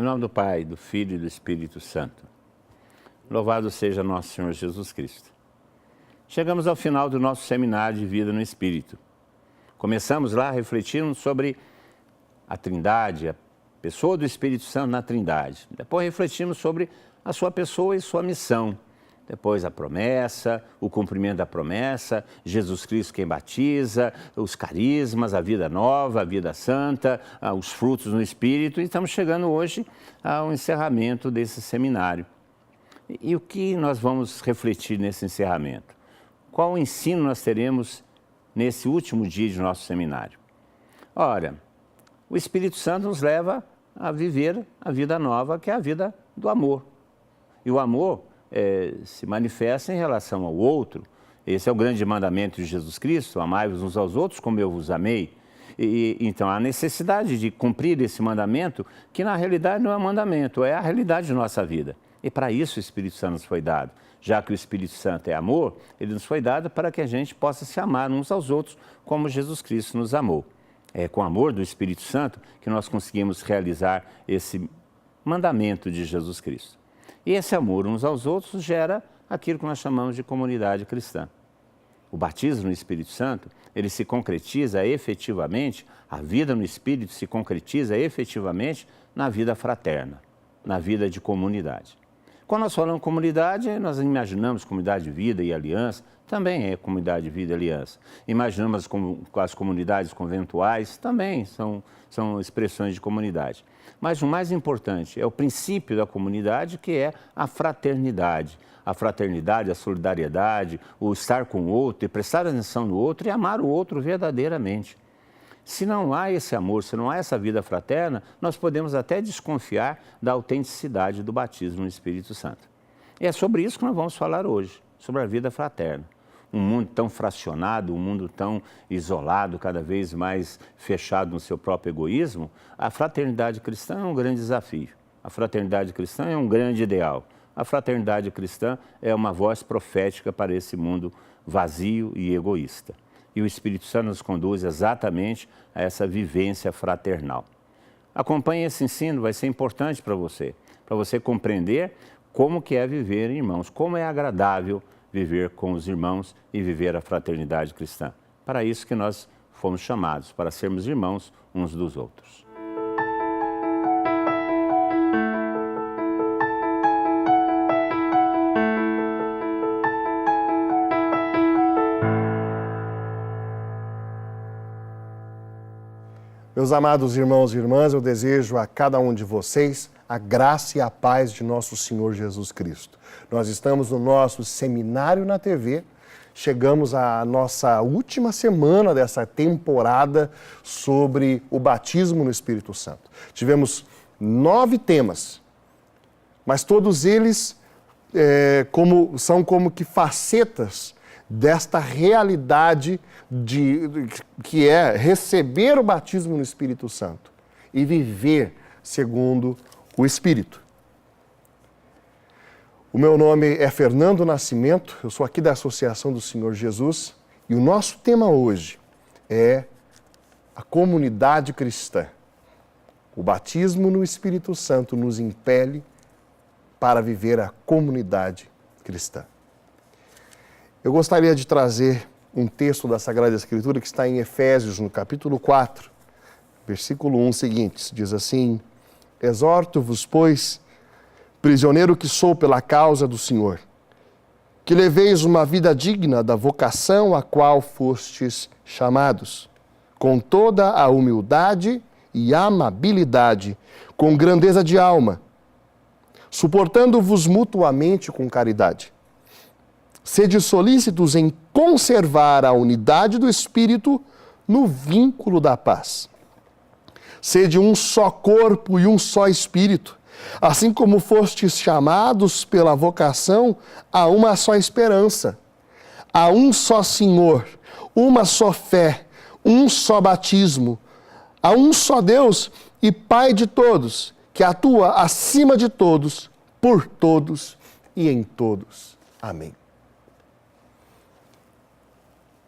nome do Pai, do Filho e do Espírito Santo. Louvado seja nosso Senhor Jesus Cristo. Chegamos ao final do nosso seminário de vida no Espírito. Começamos lá refletindo sobre a Trindade, a pessoa do Espírito Santo na Trindade. Depois refletimos sobre a sua pessoa e sua missão. Depois a promessa, o cumprimento da promessa, Jesus Cristo quem batiza, os carismas, a vida nova, a vida santa, os frutos no Espírito. E estamos chegando hoje ao encerramento desse seminário. E o que nós vamos refletir nesse encerramento? Qual ensino nós teremos nesse último dia de nosso seminário? Ora, o Espírito Santo nos leva a viver a vida nova, que é a vida do amor. E o amor se manifesta em relação ao outro. Esse é o grande mandamento de Jesus Cristo: amai-vos uns aos outros como eu vos amei. Então, há necessidade de cumprir esse mandamento, que na realidade não é um mandamento, é a realidade de nossa vida. E para isso o Espírito Santo nos foi dado. Já que o Espírito Santo é amor, ele nos foi dado para que a gente possa se amar uns aos outros como Jesus Cristo nos amou. É com o amor do Espírito Santo que nós conseguimos realizar esse mandamento de Jesus Cristo. E esse amor uns aos outros gera aquilo que nós chamamos de comunidade cristã. O batismo no Espírito Santo, ele se concretiza efetivamente, a vida no Espírito se concretiza efetivamente na vida fraterna, na vida de comunidade. Quando nós falamos comunidade, nós imaginamos comunidade de vida e aliança, também é comunidade de vida e aliança. Imaginamos as comunidades conventuais, também são expressões de comunidade. Mas o mais importante é o princípio da comunidade, que é a fraternidade. A fraternidade, a solidariedade, o estar com o outro, e prestar atenção no outro e amar o outro verdadeiramente. Se não há esse amor, se não há essa vida fraterna, nós podemos até desconfiar da autenticidade do batismo no Espírito Santo. E é sobre isso que nós vamos falar hoje, sobre a vida fraterna. Um mundo tão fracionado, um mundo tão isolado, cada vez mais fechado no seu próprio egoísmo, a fraternidade cristã é um grande desafio. A fraternidade cristã é um grande ideal. A fraternidade cristã é uma voz profética para esse mundo vazio e egoísta. E o Espírito Santo nos conduz exatamente a essa vivência fraternal. Acompanhe esse ensino, vai ser importante para você compreender como que é viver em irmãos, como é agradável viver com os irmãos e viver a fraternidade cristã. Para isso que nós fomos chamados, para sermos irmãos uns dos outros. Meus amados irmãos e irmãs, eu desejo a cada um de vocês a graça e a paz de nosso Senhor Jesus Cristo. Nós estamos no nosso seminário na TV, chegamos à nossa última semana dessa temporada sobre o batismo no Espírito Santo. Tivemos 9 temas, mas todos eles são como que facetas desta realidade que é receber o batismo no Espírito Santo e viver segundo o Espírito. O meu nome é Fernando Nascimento, eu sou aqui da Associação do Senhor Jesus e o nosso tema hoje é a comunidade cristã. O batismo no Espírito Santo nos impele para viver a comunidade cristã. Eu gostaria de trazer um texto da Sagrada Escritura que está em Efésios, no capítulo 4, versículo 1 seguintes. Diz assim: exorto-vos, pois, prisioneiro que sou pela causa do Senhor, que leveis uma vida digna da vocação a qual fostes chamados, com toda a humildade e amabilidade, com grandeza de alma, suportando-vos mutuamente com caridade. Sede solícitos em conservar a unidade do Espírito no vínculo da paz. Sede um só corpo e um só Espírito, assim como fostes chamados pela vocação a uma só esperança, a um só Senhor, uma só fé, um só batismo, a um só Deus e Pai de todos, que atua acima de todos, por todos e em todos. Amém.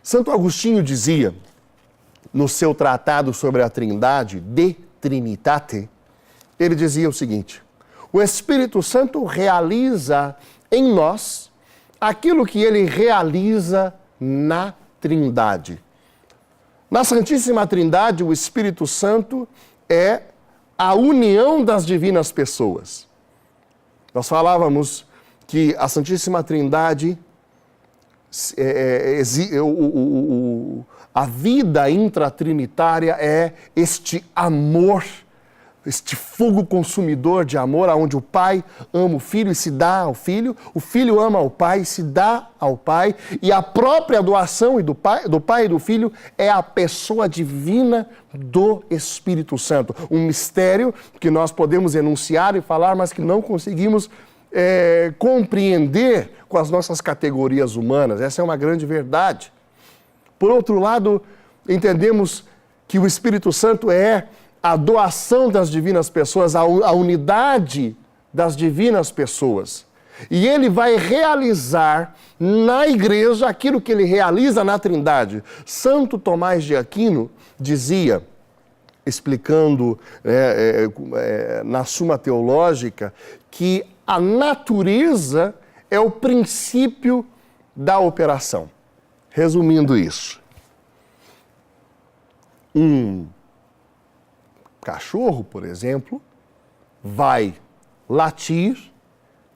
Santo Agostinho dizia, no seu tratado sobre a Trindade, De Trinitate, ele dizia o seguinte: o Espírito Santo realiza em nós aquilo que ele realiza na Trindade. Na Santíssima Trindade, o Espírito Santo é a união das divinas pessoas. Nós falávamos que a Santíssima Trindade, a vida intratrinitária é este amor, este fogo consumidor de amor, onde o Pai ama o Filho e se dá ao Filho, o Filho ama o Pai e se dá ao Pai, e a própria doação do Pai e do Filho é a pessoa divina do Espírito Santo. Um mistério que nós podemos enunciar e falar, mas que não conseguimos compreender com as nossas categorias humanas. Essa é uma grande verdade. Por outro lado, entendemos que o Espírito Santo é a doação das divinas pessoas, a unidade das divinas pessoas. E ele vai realizar na igreja aquilo que ele realiza na Trindade. Santo Tomás de Aquino dizia, explicando na Suma Teológica, que a natureza é o princípio da operação. Resumindo isso, um cachorro, por exemplo, vai latir,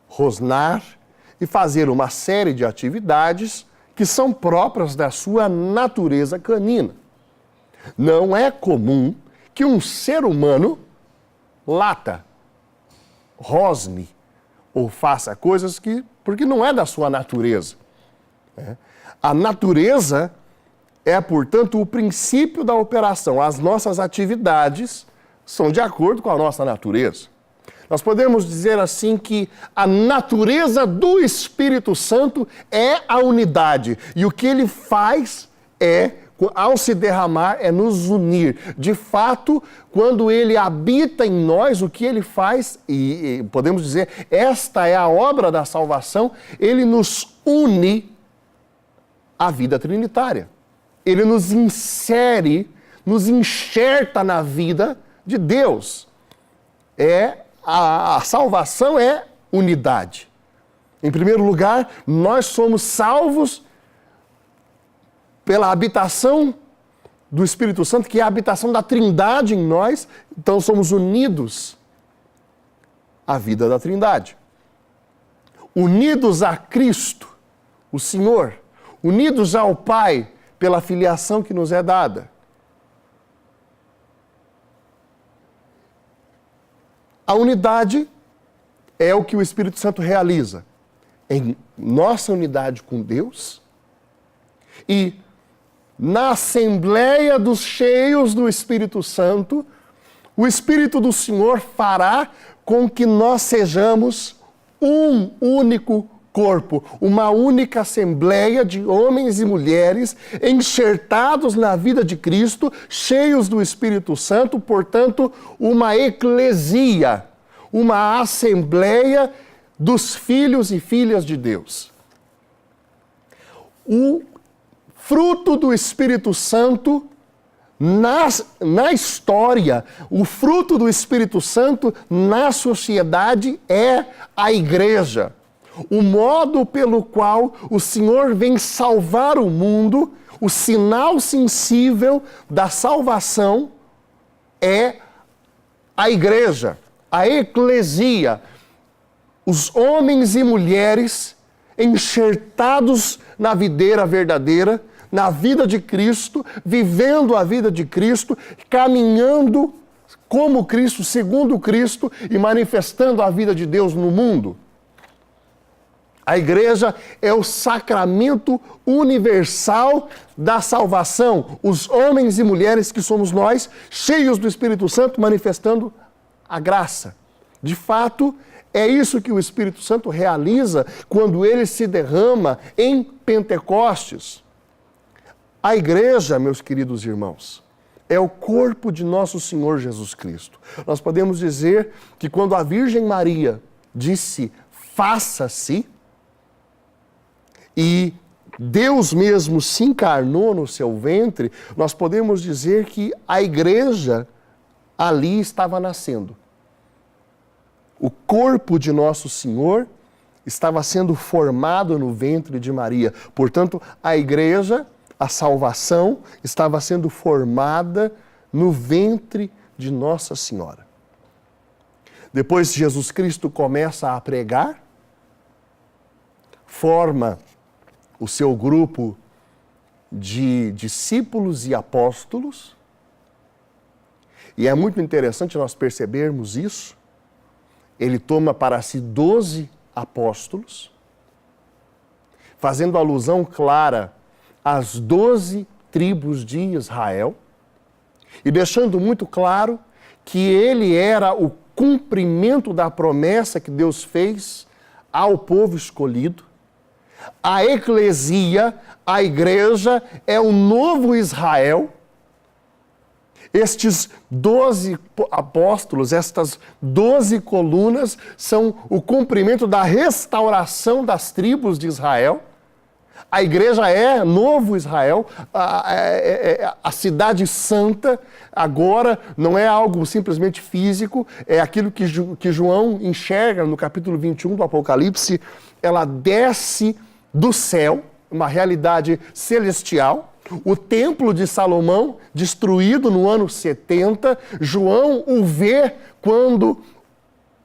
rosnar e fazer uma série de atividades que são próprias da sua natureza canina. Não é comum que um ser humano lata, rosne ou faça coisas porque não é da sua natureza. A natureza é, portanto, o princípio da operação. As nossas atividades são de acordo com a nossa natureza. Nós podemos dizer assim que a natureza do Espírito Santo é a unidade. E o que ele faz ao se derramar, é nos unir. De fato, quando ele habita em nós, o que ele faz, e podemos dizer, esta é a obra da salvação, ele nos une à vida trinitária. Ele nos insere, nos enxerta na vida de Deus. A salvação é unidade. Em primeiro lugar, nós somos salvos pela habitação do Espírito Santo, que é a habitação da Trindade em nós, então somos unidos à vida da Trindade. Unidos a Cristo, o Senhor, unidos ao Pai, pela filiação que nos é dada. A unidade é o que o Espírito Santo realiza em nossa unidade com Deus e na assembleia dos cheios do Espírito Santo, o Espírito do Senhor fará com que nós sejamos um único corpo, uma única assembleia de homens e mulheres enxertados na vida de Cristo, cheios do Espírito Santo, portanto, uma eclesia, uma assembleia dos filhos e filhas de Deus. O fruto do Espírito Santo na história, o fruto do Espírito Santo na sociedade é a igreja. O modo pelo qual o Senhor vem salvar o mundo, o sinal sensível da salvação é a igreja, a eclesia, os homens e mulheres enxertados na videira verdadeira, na vida de Cristo, vivendo a vida de Cristo, caminhando como Cristo, segundo Cristo e manifestando a vida de Deus no mundo. A igreja é o sacramento universal da salvação. Os homens e mulheres que somos nós, cheios do Espírito Santo, manifestando a graça. De fato, é isso que o Espírito Santo realiza quando ele se derrama em Pentecostes. A igreja, meus queridos irmãos, é o corpo de nosso Senhor Jesus Cristo. Nós podemos dizer que quando a Virgem Maria disse, faça-se, e Deus mesmo se encarnou no seu ventre, nós podemos dizer que a igreja ali estava nascendo. O corpo de Nosso Senhor estava sendo formado no ventre de Maria. Portanto, a igreja, a salvação, estava sendo formada no ventre de Nossa Senhora. Depois Jesus Cristo começa a pregar, forma o seu grupo de discípulos e apóstolos. E é muito interessante nós percebermos isso. Ele toma para si 12 apóstolos, fazendo alusão clara às 12 tribos de Israel e deixando muito claro que ele era o cumprimento da promessa que Deus fez ao povo escolhido. A eclesia, a igreja, é o novo Israel. Estes 12 apóstolos, estas 12 colunas, são o cumprimento da restauração das tribos de Israel. A igreja é novo Israel, a cidade santa, agora não é algo simplesmente físico, é aquilo que João enxerga no capítulo 21 do Apocalipse. Ela desce do céu, uma realidade celestial. O templo de Salomão, destruído no ano 70, João o vê quando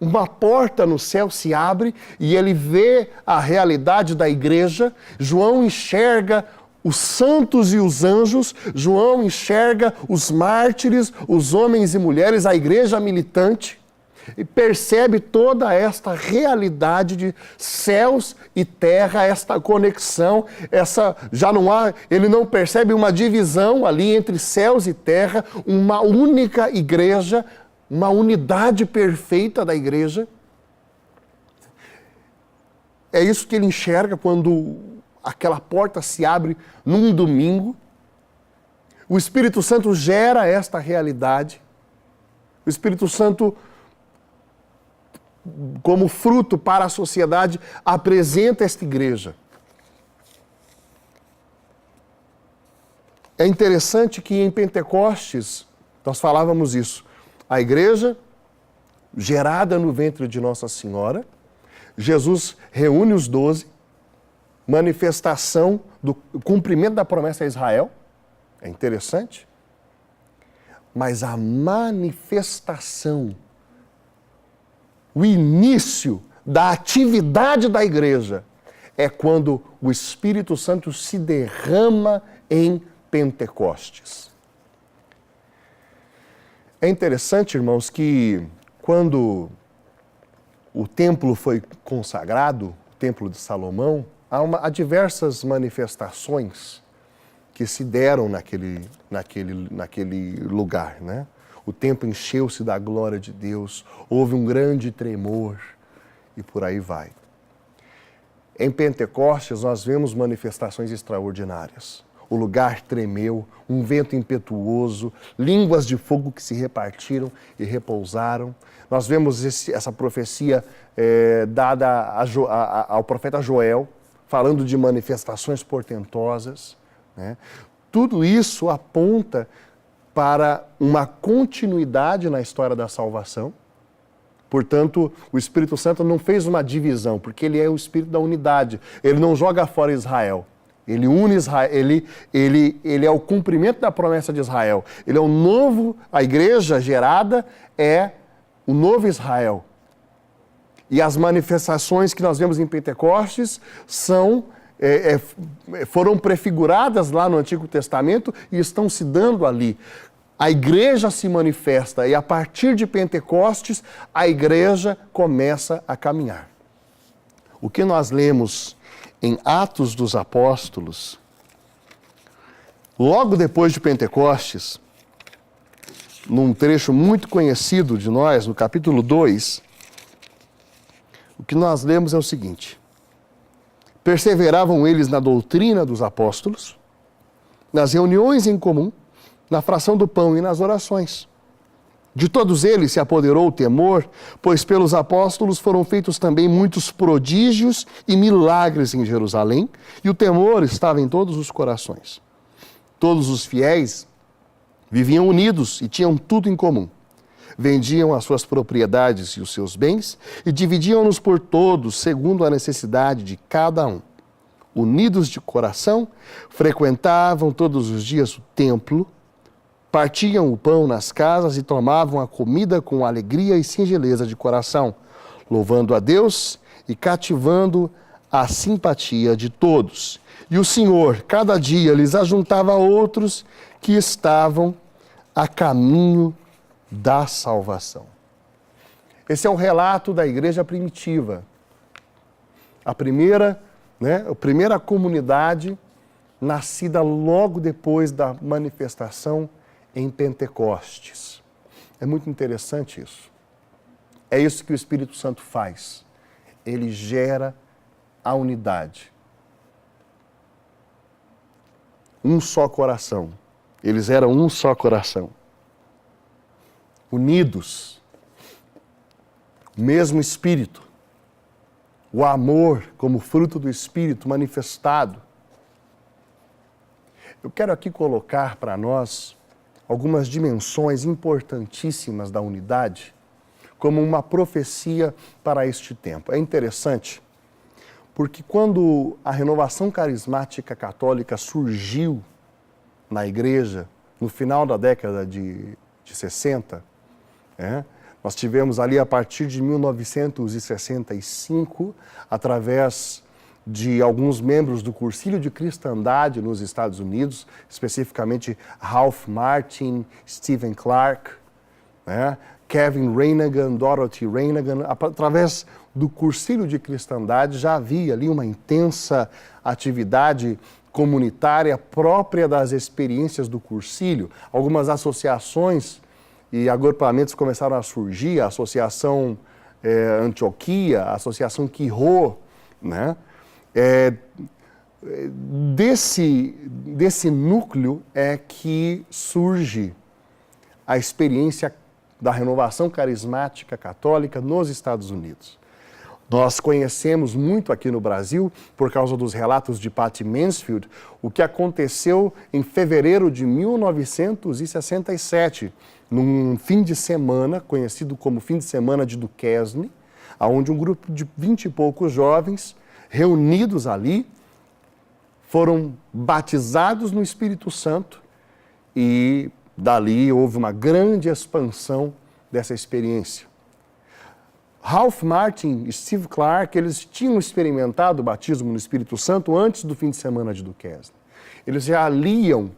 uma porta no céu se abre e ele vê a realidade da igreja. João enxerga os santos e os anjos, João enxerga os mártires, os homens e mulheres, a igreja militante, e percebe toda esta realidade de céus e terra, esta conexão, ele não percebe uma divisão ali entre céus e terra, uma única igreja, uma unidade perfeita da igreja. É isso que ele enxerga quando aquela porta se abre num domingo. O Espírito Santo gera esta realidade. O Espírito Santo, como fruto para a sociedade, apresenta esta igreja. É interessante que em Pentecostes, nós falávamos isso, a igreja gerada no ventre de Nossa Senhora, Jesus reúne os 12, manifestação do cumprimento da promessa a Israel, é interessante, mas a manifestação, o início da atividade da igreja é quando o Espírito Santo se derrama em Pentecostes. É interessante, irmãos, que quando o templo foi consagrado, o templo de Salomão, há diversas manifestações que se deram naquele lugar, né? O templo encheu-se da glória de Deus, houve um grande tremor e por aí vai. Em Pentecostes nós vemos manifestações extraordinárias. O lugar tremeu, um vento impetuoso, línguas de fogo que se repartiram e repousaram. Nós vemos essa profecia dada ao profeta Joel, falando de manifestações portentosas, né? Tudo isso aponta para uma continuidade na história da salvação. Portanto, o Espírito Santo não fez uma divisão, porque ele é o Espírito da unidade. Ele não joga fora Israel. Ele une Israel, ele é o cumprimento da promessa de Israel. Ele é o novo, a igreja gerada é o novo Israel. E as manifestações que nós vemos em Pentecostes foram prefiguradas lá no Antigo Testamento e estão se dando ali. A igreja se manifesta e a partir de Pentecostes a igreja começa a caminhar. O que nós lemos em Atos dos Apóstolos, logo depois de Pentecostes, num trecho muito conhecido de nós, no capítulo 2, o que nós lemos é o seguinte: perseveravam eles na doutrina dos apóstolos, nas reuniões em comum, na fração do pão e nas orações. De todos eles se apoderou o temor, pois pelos apóstolos foram feitos também muitos prodígios e milagres em Jerusalém, e o temor estava em todos os corações. Todos os fiéis viviam unidos e tinham tudo em comum. vendiam as suas propriedades e os seus bens e dividiam-nos por todos, segundo a necessidade de cada um. Unidos de coração, frequentavam todos os dias o templo, partiam o pão nas casas e tomavam a comida com alegria e singeleza de coração, louvando a Deus e cativando a simpatia de todos. E o Senhor, cada dia, lhes ajuntava outros que estavam a caminho da salvação. Esse é o relato da igreja primitiva. A primeira comunidade nascida logo depois da manifestação em Pentecostes. É muito interessante isso. É isso que o Espírito Santo faz. Ele gera a unidade. Um só coração. Eles eram um só coração. Unidos. O mesmo Espírito. O amor como fruto do Espírito manifestado. Eu quero aqui colocar para nós algumas dimensões importantíssimas da unidade como uma profecia para este tempo. É interessante, porque quando a renovação carismática católica surgiu na igreja, no final da década de 60, nós tivemos ali a partir de 1965, através de alguns membros do Cursilho de Cristandade nos Estados Unidos, especificamente Ralph Martin, Stephen Clark, Kevin Renegan, Dorothy Renegan. Através do Cursilho de Cristandade já havia ali uma intensa atividade comunitária própria das experiências do Cursilho. Algumas associações e agrupamentos começaram a surgir, a Associação Antioquia, a Associação Quirô, Desse núcleo é que surge a experiência da renovação carismática católica nos Estados Unidos. Nós conhecemos muito aqui no Brasil, por causa dos relatos de Patty Mansfield, o que aconteceu em fevereiro de 1967, num fim de semana, conhecido como fim de semana de Duquesne, onde um grupo de 20 e poucos jovens reunidos ali, foram batizados no Espírito Santo e dali houve uma grande expansão dessa experiência. Ralph Martin e Steve Clark, eles tinham experimentado o batismo no Espírito Santo antes do fim de semana de Duquesne. Eles já liam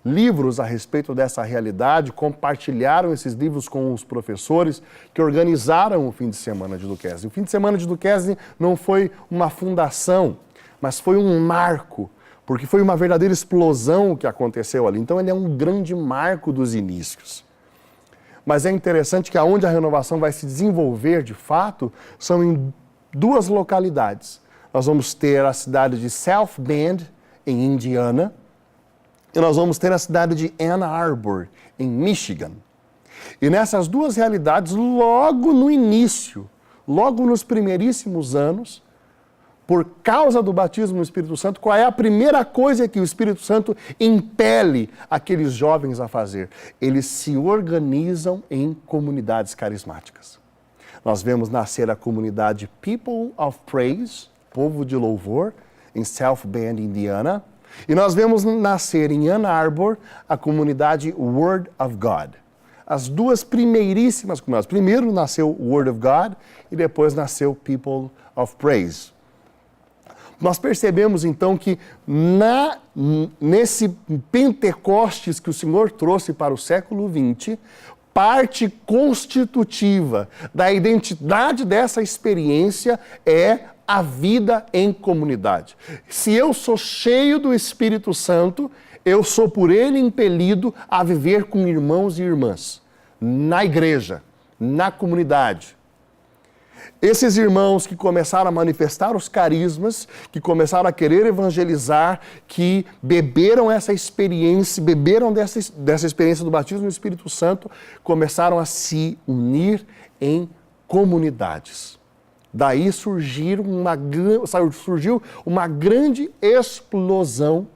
livros a respeito dessa realidade, compartilharam esses livros com os professores que organizaram o fim de semana de Duquesne. O fim de semana de Duquesne não foi uma fundação, mas foi um marco, porque foi uma verdadeira explosão o que aconteceu ali. Então ele é um grande marco dos inícios. Mas é interessante que aonde a renovação vai se desenvolver de fato são em duas localidades. Nós vamos ter a cidade de South Bend, em Indiana, e nós vamos ter a cidade de Ann Arbor, em Michigan. E nessas duas realidades, logo no início, logo nos primeiríssimos anos, por causa do batismo no Espírito Santo, qual é a primeira coisa que o Espírito Santo impele aqueles jovens a fazer? Eles se organizam em comunidades carismáticas. Nós vemos nascer a comunidade People of Praise, povo de louvor, em South Bend, Indiana. E nós vemos nascer em Ann Arbor a comunidade Word of God. As duas primeiríssimas comunidades. Primeiro nasceu Word of God e depois nasceu People of Praise. Nós percebemos então que nesse Pentecostes que o Senhor trouxe para o século XX, parte constitutiva da identidade dessa experiência é a vida em comunidade. Se eu sou cheio do Espírito Santo, eu sou por ele impelido a viver com irmãos e irmãs, na igreja, na comunidade. Esses irmãos que começaram a manifestar os carismas, que começaram a querer evangelizar, que beberam essa experiência, beberam dessa experiência do batismo no Espírito Santo, começaram a se unir em comunidades. Daí surgiu uma grande explosão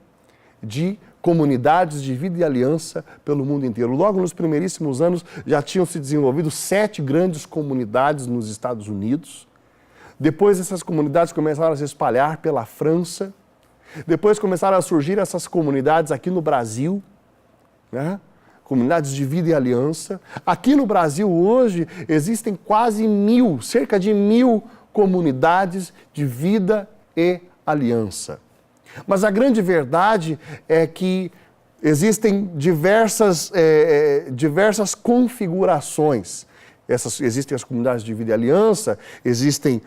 de comunidades de vida e aliança pelo mundo inteiro. Logo nos primeiríssimos anos já tinham se desenvolvido 7 grandes comunidades nos Estados Unidos. Depois essas comunidades começaram a se espalhar pela França. Depois começaram a surgir essas comunidades aqui no Brasil, né? Comunidades de vida e aliança. Aqui no Brasil hoje existem quase 1.000, cerca de 1.000 comunidades de vida e aliança. Mas a grande verdade é que existem diversas configurações. Existem as comunidades de vida e aliança, existem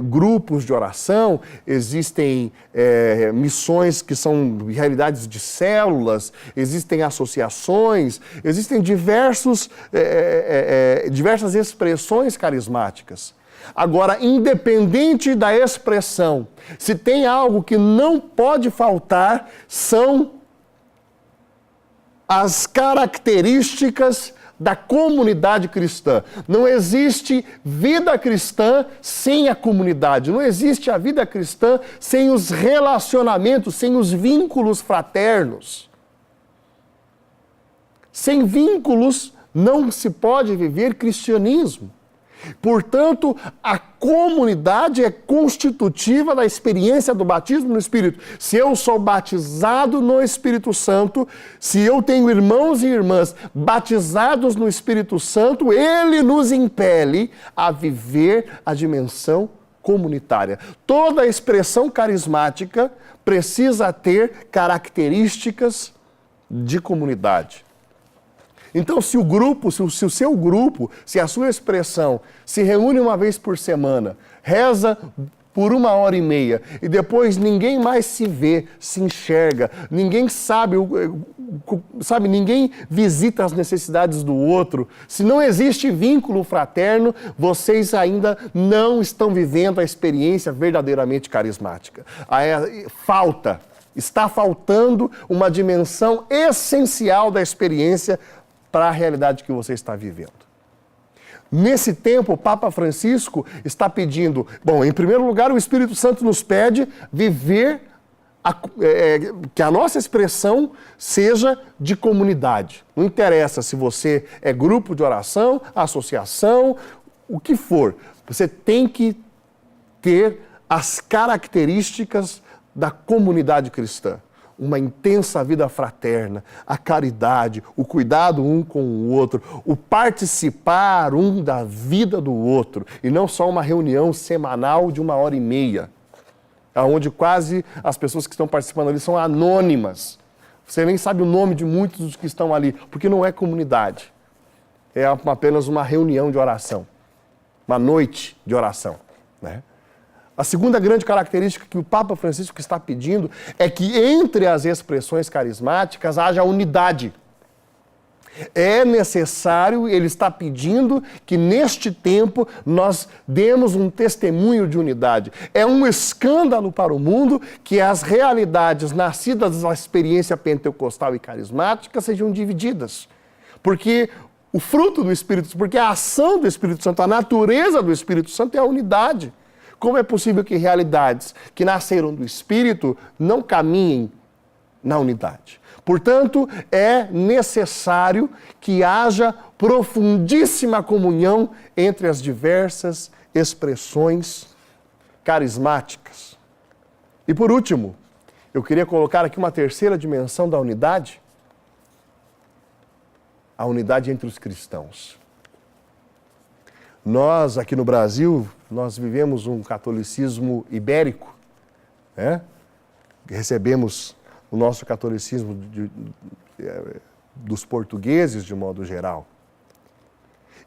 grupos de oração, existem missões que são realidades de células, existem associações, existem diversas expressões carismáticas. Agora, independente da expressão, se tem algo que não pode faltar, são as características da comunidade cristã. Não existe vida cristã sem a comunidade. Não existe a vida cristã sem os relacionamentos, sem os vínculos fraternos. Sem vínculos não se pode viver cristianismo. Portanto, a comunidade é constitutiva da experiência do batismo no Espírito. Se eu sou batizado no Espírito Santo, se eu tenho irmãos e irmãs batizados no Espírito Santo, ele nos impele a viver a dimensão comunitária. Toda expressão carismática precisa ter características de comunidade. Então, se o seu grupo, se a sua expressão se reúne uma vez por semana, reza por 1h30 e depois ninguém mais se vê, se enxerga, ninguém sabe, ninguém visita as necessidades do outro, se não existe vínculo fraterno, vocês ainda não estão vivendo a experiência verdadeiramente carismática. Está faltando uma dimensão essencial da experiência para a realidade que você está vivendo. Nesse tempo, o Papa Francisco está pedindo, em primeiro lugar, o Espírito Santo nos pede viver, que a nossa expressão seja de comunidade. Não interessa se você é grupo de oração, associação, o que for. Você tem que ter as características da comunidade cristã. Uma intensa vida fraterna, a caridade, o cuidado um com o outro, o participar um da vida do outro, e não só uma reunião semanal de 1h30, onde quase as pessoas que estão participando ali são anônimas. Você nem sabe o nome de muitos dos que estão ali, porque não é comunidade. É apenas uma reunião de oração, uma noite de oração, né? A segunda grande característica que o Papa Francisco está pedindo é que entre as expressões carismáticas haja unidade. É necessário, ele está pedindo que neste tempo nós demos um testemunho de unidade. É um escândalo para o mundo que as realidades nascidas da experiência pentecostal e carismática sejam divididas. Porque o fruto do Espírito Santo, porque a ação do Espírito Santo, a natureza do Espírito Santo é a unidade. Como é possível que realidades que nasceram do Espírito não caminhem na unidade? Portanto, é necessário que haja profundíssima comunhão entre as diversas expressões carismáticas. E por último, eu queria colocar aqui uma terceira dimensão da unidade, a unidade entre os cristãos. Nós, aqui no Brasil, nós vivemos um catolicismo ibérico, né? Recebemos o nosso catolicismo dos portugueses, de modo geral.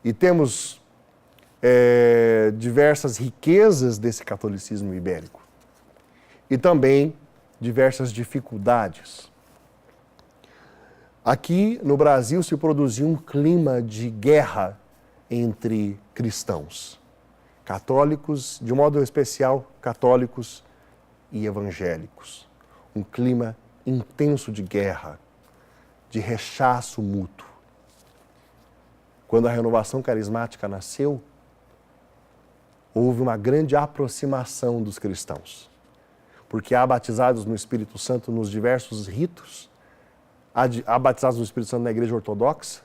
E temos diversas riquezas desse catolicismo ibérico. E também diversas dificuldades. Aqui no Brasil se produziu um clima de guerra entre cristãos, católicos, de modo especial, católicos e evangélicos. Um clima intenso de guerra, de rechaço mútuo. Quando a renovação carismática nasceu, houve uma grande aproximação dos cristãos, porque há batizados no Espírito Santo nos diversos ritos, Há batizados no Espírito Santo na igreja ortodoxa,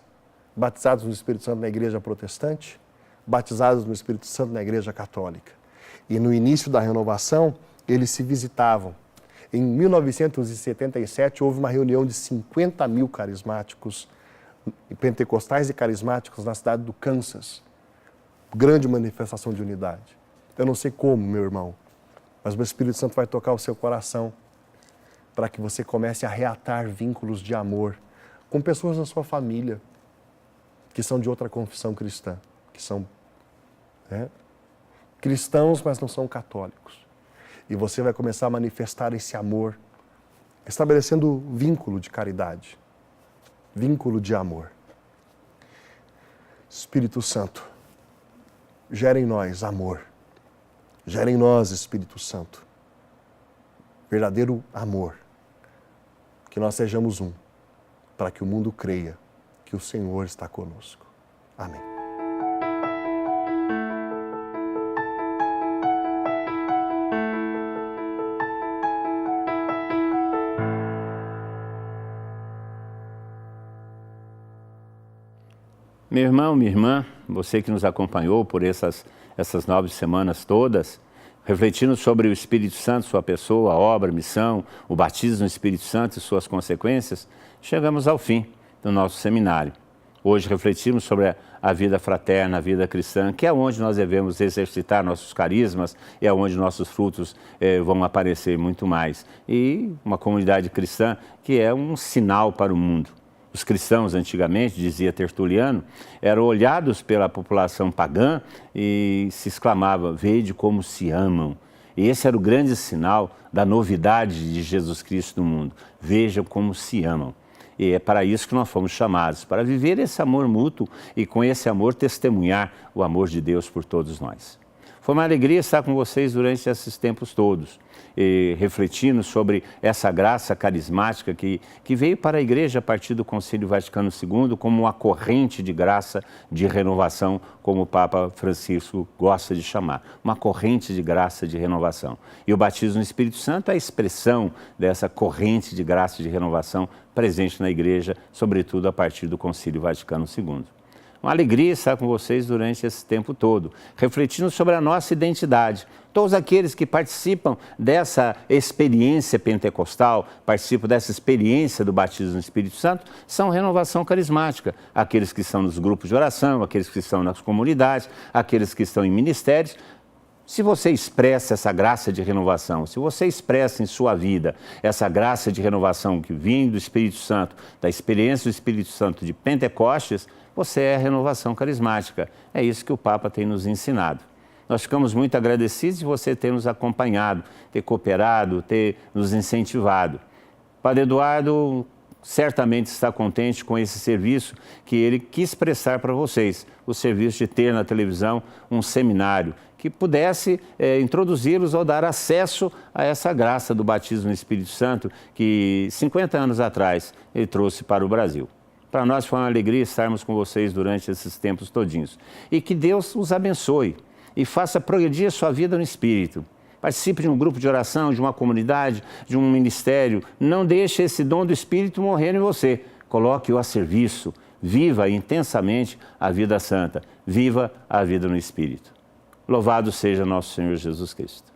batizados no Espírito Santo na igreja protestante, batizados no Espírito Santo na igreja católica. E no início da renovação, eles se visitavam. Em 1977, houve uma reunião de 50 mil carismáticos, pentecostais e carismáticos na cidade do Kansas. Grande manifestação de unidade. Eu não sei como, meu irmão, mas o Espírito Santo vai tocar o seu coração para que você comece a reatar vínculos de amor com pessoas da sua família que são de outra confissão cristã, que são cristãos, mas não são católicos. E você vai começar a manifestar esse amor, estabelecendo vínculo de caridade, vínculo de amor. Espírito Santo, gera em nós amor, gera em nós, Espírito Santo, verdadeiro amor, que nós sejamos um, para que o mundo creia que o Senhor está conosco. Amém. Meu irmão, minha irmã, você que nos acompanhou por essas 9 semanas todas, refletindo sobre o Espírito Santo, sua pessoa, a obra, a missão, o batismo no Espírito Santo e suas consequências, chegamos ao fim do nosso seminário. Hoje refletimos sobre a vida fraterna, a vida cristã, que é onde nós devemos exercitar nossos carismas e é onde nossos frutos vão aparecer muito mais. E uma comunidade cristã que é um sinal para o mundo. Os cristãos, antigamente, dizia Tertuliano, eram olhados pela população pagã e se exclamava, vede como se amam. E esse era o grande sinal da novidade de Jesus Cristo no mundo. Vejam como se amam. E é para isso que nós fomos chamados, para viver esse amor mútuo e com esse amor testemunhar o amor de Deus por todos nós. Foi uma alegria estar com vocês durante esses tempos todos, refletindo sobre essa graça carismática que veio para a Igreja a partir do Concílio Vaticano II como uma corrente de graça de renovação, como o Papa Francisco gosta de chamar, uma corrente de graça de renovação. E o batismo no Espírito Santo é a expressão dessa corrente de graça de renovação presente na Igreja, sobretudo a partir do Concílio Vaticano II. Uma alegria estar com vocês durante esse tempo todo, refletindo sobre a nossa identidade. Todos aqueles que participam dessa experiência pentecostal, participam dessa experiência do batismo no Espírito Santo, são renovação carismática. Aqueles que estão nos grupos de oração, aqueles que estão nas comunidades, aqueles que estão em ministérios. Se você expressa essa graça de renovação, se você expressa em sua vida essa graça de renovação que vem do Espírito Santo, da experiência do Espírito Santo de Pentecostes, você é a renovação carismática. É isso que o Papa tem nos ensinado. Nós ficamos muito agradecidos de você ter nos acompanhado, ter cooperado, ter nos incentivado. Padre Eduardo certamente está contente com esse serviço que ele quis prestar para vocês, o serviço de ter na televisão um seminário que pudesse introduzi-los ou dar acesso a essa graça do batismo no Espírito Santo que 50 anos atrás ele trouxe para o Brasil. Para nós foi uma alegria estarmos com vocês durante esses tempos todinhos. E que Deus os abençoe e faça progredir a sua vida no Espírito. Participe de um grupo de oração, de uma comunidade, de um ministério. Não deixe esse dom do Espírito morrer em você. Coloque-o a serviço. Viva intensamente a vida santa. Viva a vida no Espírito. Louvado seja nosso Senhor Jesus Cristo.